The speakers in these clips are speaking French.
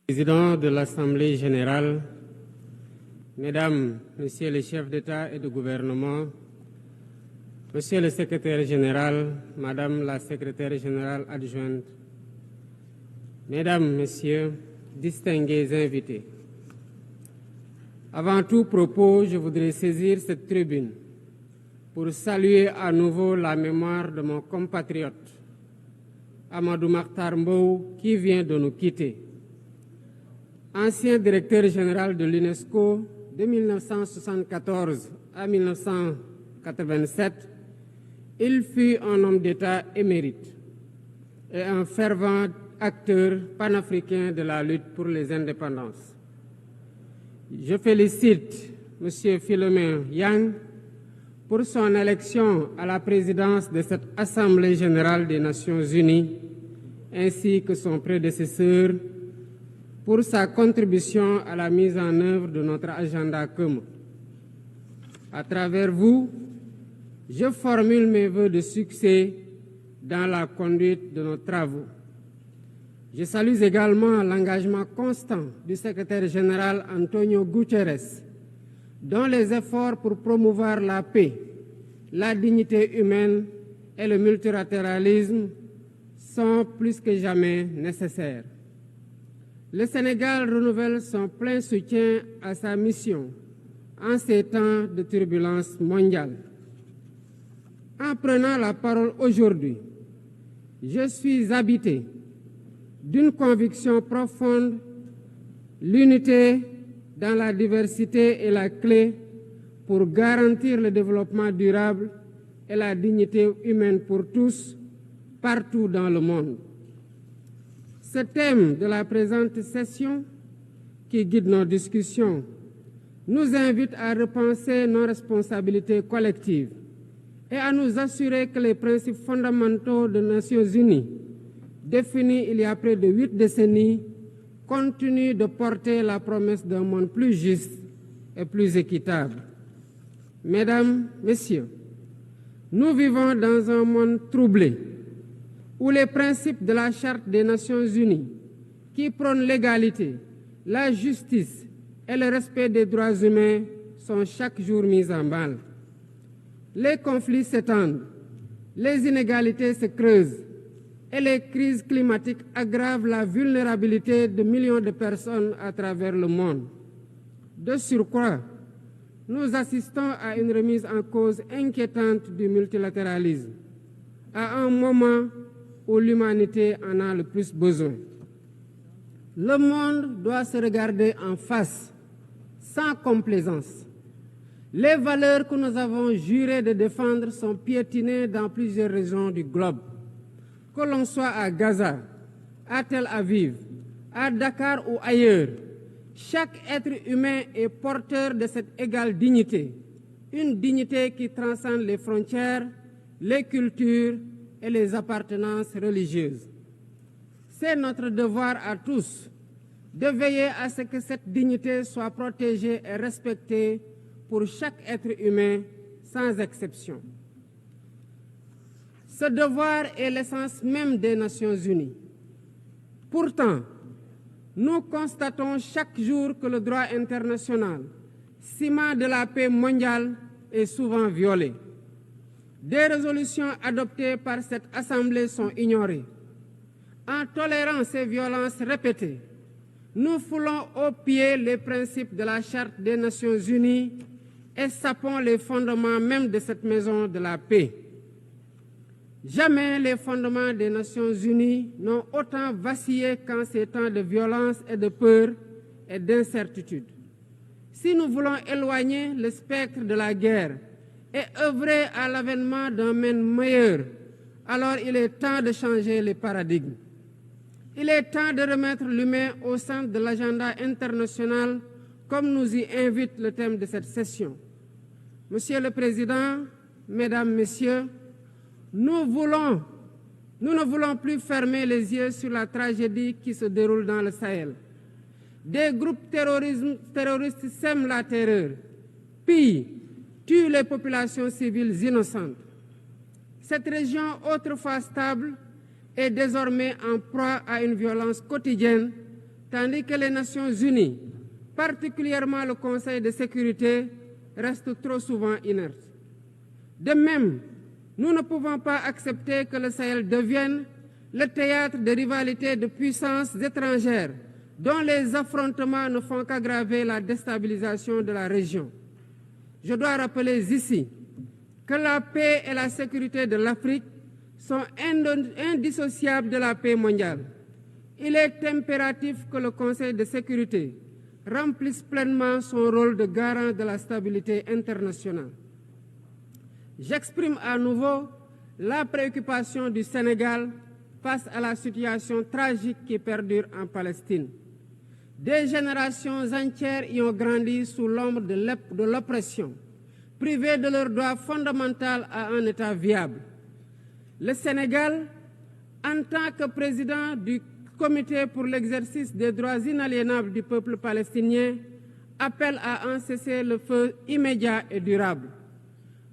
Président de l'Assemblée générale, Mesdames, Messieurs les chefs d'État et de gouvernement, Monsieur le secrétaire général, Madame la secrétaire générale adjointe, Mesdames, Messieurs, distingués invités. Avant tout propos, je voudrais saisir cette tribune pour saluer à nouveau la mémoire de mon compatriote, Amadou Makhtar Mbow, qui vient de nous quitter. Ancien directeur général de l'UNESCO de 1974 à 1987, il fut un homme d'État émérite et un fervent acteur panafricain de la lutte pour les indépendances. Je félicite M. Philomène Yang pour son élection à la présidence de cette Assemblée générale des Nations unies, ainsi que son prédécesseur pour sa contribution à la mise en œuvre de notre agenda commun. À travers vous, je formule mes vœux de succès dans la conduite de nos travaux. Je salue également l'engagement constant du secrétaire général Antonio Guterres, dont les efforts pour promouvoir la paix, la dignité humaine et le multilatéralisme sont plus que jamais nécessaires. Le Sénégal renouvelle son plein soutien à sa mission en ces temps de turbulence mondiale. En prenant la parole aujourd'hui, je suis habité d'une conviction profonde: l'unité dans la diversité est la clé pour garantir le développement durable et la dignité humaine pour tous, partout dans le monde. Ce thème de la présente session, qui guide nos discussions, nous invite à repenser nos responsabilités collectives et à nous assurer que les principes fondamentaux des Nations unies, définis il y a près de 8 décennies, continuent de porter la promesse d'un monde plus juste et plus équitable. Mesdames, Messieurs, nous vivons dans un monde troublé, où les principes de la Charte des Nations unies, qui prônent l'égalité, la justice et le respect des droits humains, sont chaque jour mis en mal. Les conflits s'étendent, les inégalités se creusent et les crises climatiques aggravent la vulnérabilité de millions de personnes à travers le monde. De surcroît, nous assistons à une remise en cause inquiétante du multilatéralisme, à un moment où l'humanité en a le plus besoin. Le monde doit se regarder en face, sans complaisance. Les valeurs que nous avons juré de défendre sont piétinées dans plusieurs régions du globe. Que l'on soit à Gaza, à Tel Aviv, à Dakar ou ailleurs, chaque être humain est porteur de cette égale dignité, une dignité qui transcende les frontières, les cultures et les appartenances religieuses. C'est notre devoir à tous de veiller à ce que cette dignité soit protégée et respectée pour chaque être humain, sans exception. Ce devoir est l'essence même des Nations unies. Pourtant, nous constatons chaque jour que le droit international, ciment de la paix mondiale, est souvent violé. Des résolutions adoptées par cette Assemblée sont ignorées. En tolérant ces violences répétées, nous foulons aux pieds les principes de la Charte des Nations unies et sapons les fondements même de cette maison de la paix. Jamais les fondements des Nations unies n'ont autant vacillé qu'en ces temps de violence et de peur et d'incertitude. Si nous voulons éloigner le spectre de la guerre et œuvrer à l'avènement d'un monde meilleur, alors il est temps de changer les paradigmes. Il est temps de remettre l'humain au centre de l'agenda international, comme nous y invite le thème de cette session. Monsieur le Président, Mesdames, Messieurs, nous ne voulons plus fermer les yeux sur la tragédie qui se déroule dans le Sahel. Des groupes terroristes sèment la terreur, pillent, tuent les populations civiles innocentes. Cette région, autrefois stable, est désormais en proie à une violence quotidienne tandis que les Nations Unies, particulièrement le Conseil de sécurité, restent trop souvent inertes. De même, nous ne pouvons pas accepter que le Sahel devienne le théâtre de rivalités de puissances étrangères dont les affrontements ne font qu'aggraver la déstabilisation de la région. Je dois rappeler ici que la paix et la sécurité de l'Afrique sont indissociables de la paix mondiale. Il est impératif que le Conseil de sécurité remplisse pleinement son rôle de garant de la stabilité internationale. J'exprime à nouveau la préoccupation du Sénégal face à la situation tragique qui perdure en Palestine. Des générations entières y ont grandi sous l'ombre de l'oppression, privées de leur droit fondamental à un État viable. Le Sénégal, en tant que président du Comité pour l'exercice des droits inaliénables du peuple palestinien, appelle à un cessez-le-feu immédiat et durable.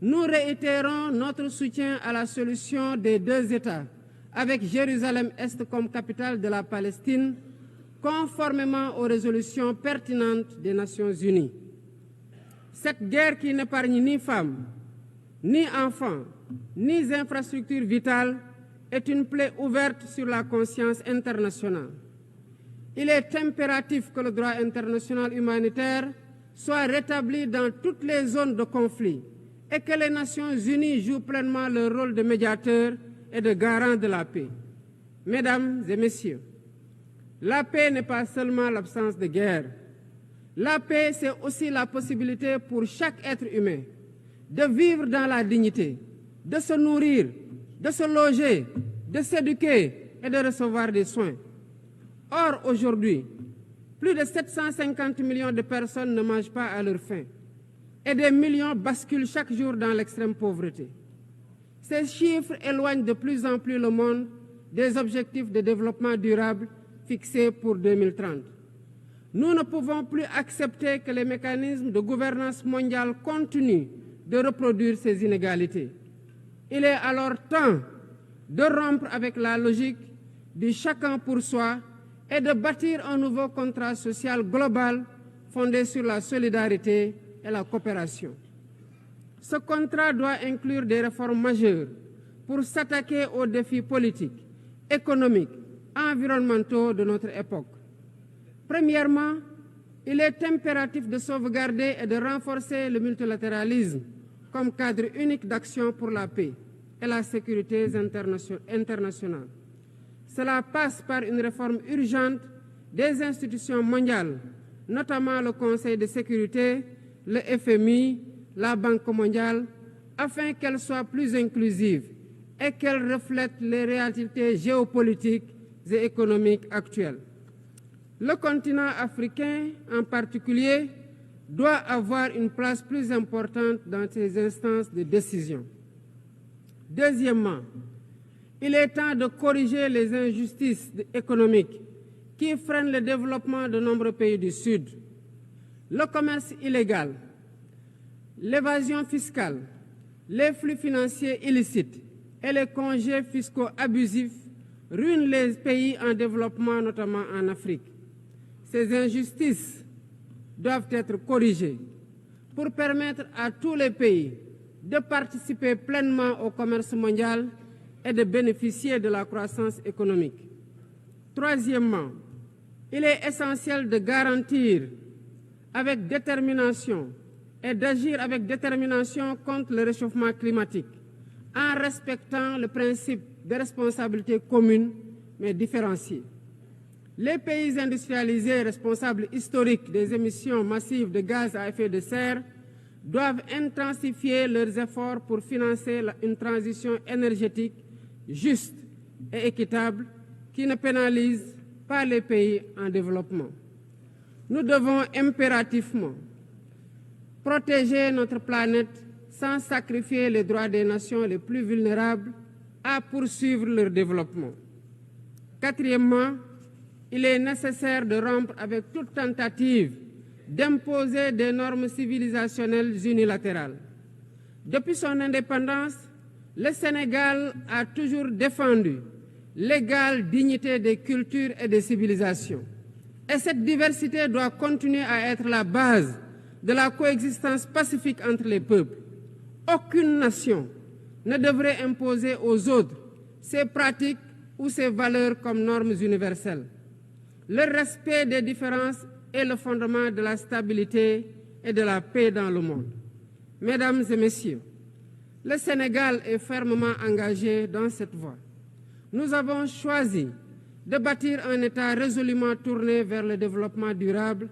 Nous réitérons notre soutien à la solution des deux États, avec Jérusalem-Est comme capitale de la Palestine, conformément aux résolutions pertinentes des Nations Unies. Cette guerre qui n'épargne ni femmes, ni enfants, ni infrastructures vitales est une plaie ouverte sur la conscience internationale. Il est impératif que le droit international humanitaire soit rétabli dans toutes les zones de conflit et que les Nations Unies jouent pleinement leur rôle de médiateur et de garant de la paix. Mesdames et messieurs, la paix n'est pas seulement l'absence de guerre. La paix, c'est aussi la possibilité pour chaque être humain de vivre dans la dignité, de se nourrir, de se loger, de s'éduquer et de recevoir des soins. Or, aujourd'hui, plus de 750 millions de personnes ne mangent pas à leur faim et des millions basculent chaque jour dans l'extrême pauvreté. Ces chiffres éloignent de plus en plus le monde des objectifs de développement durable fixés pour 2030. Nous ne pouvons plus accepter que les mécanismes de gouvernance mondiale continuent de reproduire ces inégalités. Il est alors temps de rompre avec la logique du chacun pour soi et de bâtir un nouveau contrat social global fondé sur la solidarité et la coopération. Ce contrat doit inclure des réformes majeures pour s'attaquer aux défis politiques, économiques, environnementaux de notre époque. Premièrement, il est impératif de sauvegarder et de renforcer le multilatéralisme comme cadre unique d'action pour la paix et la sécurité internationale. Cela passe par une réforme urgente des institutions mondiales, notamment le Conseil de sécurité, le FMI, la Banque mondiale, afin qu'elles soient plus inclusives et qu'elles reflètent les réalités géopolitiques et économiques actuelles. Le continent africain, en particulier, doit avoir une place plus importante dans ces instances de décision. Deuxièmement, il est temps de corriger les injustices économiques qui freinent le développement de nombreux pays du Sud. Le commerce illégal, l'évasion fiscale, les flux financiers illicites et les congés fiscaux abusifs ruinent les pays en développement, notamment en Afrique. Ces injustices doivent être corrigées pour permettre à tous les pays de participer pleinement au commerce mondial et de bénéficier de la croissance économique. Troisièmement, il est essentiel de garantir avec détermination et d'agir avec détermination contre le réchauffement climatique en respectant le principe de responsabilité commune mais différenciée. Les pays industrialisés responsables historiques des émissions massives de gaz à effet de serre doivent intensifier leurs efforts pour financer une transition énergétique juste et équitable qui ne pénalise pas les pays en développement. Nous devons impérativement protéger notre planète sans sacrifier les droits des nations les plus vulnérables à poursuivre leur développement. Quatrièmement, il est nécessaire de rompre avec toute tentative d'imposer des normes civilisationnelles unilatérales. Depuis son indépendance, le Sénégal a toujours défendu l'égale dignité des cultures et des civilisations, Et cette diversité doit continuer à être la base de la coexistence pacifique entre les peuples. Aucune nation ne devrait imposer aux autres ses pratiques ou ses valeurs comme normes universelles. Le respect des différences est le fondement de la stabilité et de la paix dans le monde. Mesdames et messieurs, le Sénégal est fermement engagé dans cette voie. Nous avons choisi de bâtir un État résolument tourné vers le développement durable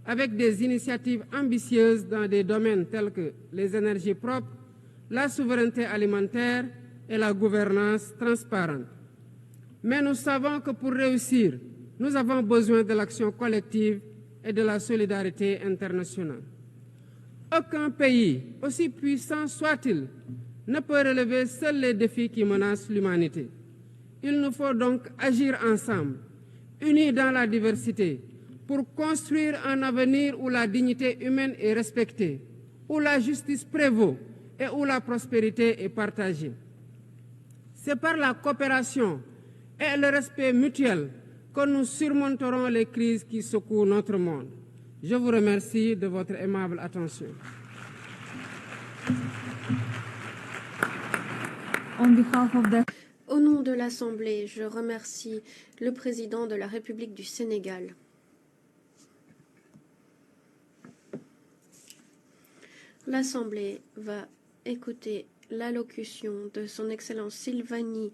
avec des initiatives ambitieuses dans des domaines tels que les énergies propres, la souveraineté alimentaire et la gouvernance transparente. Mais nous savons que pour réussir, nous avons besoin de l'action collective et de la solidarité internationale. Aucun pays, aussi puissant soit-il, ne peut relever seuls les défis qui menacent l'humanité. Il nous faut donc agir ensemble, unis dans la diversité, pour construire un avenir où la dignité humaine est respectée, où la justice prévaut et où la prospérité est partagée. C'est par la coopération et le respect mutuel que nous surmonterons les crises qui secouent notre monde. Je vous remercie de votre aimable attention. Au nom de l'Assemblée, je remercie le président de la République du Sénégal. L'Assemblée va écouter l'allocution de son Excellence Sylvanie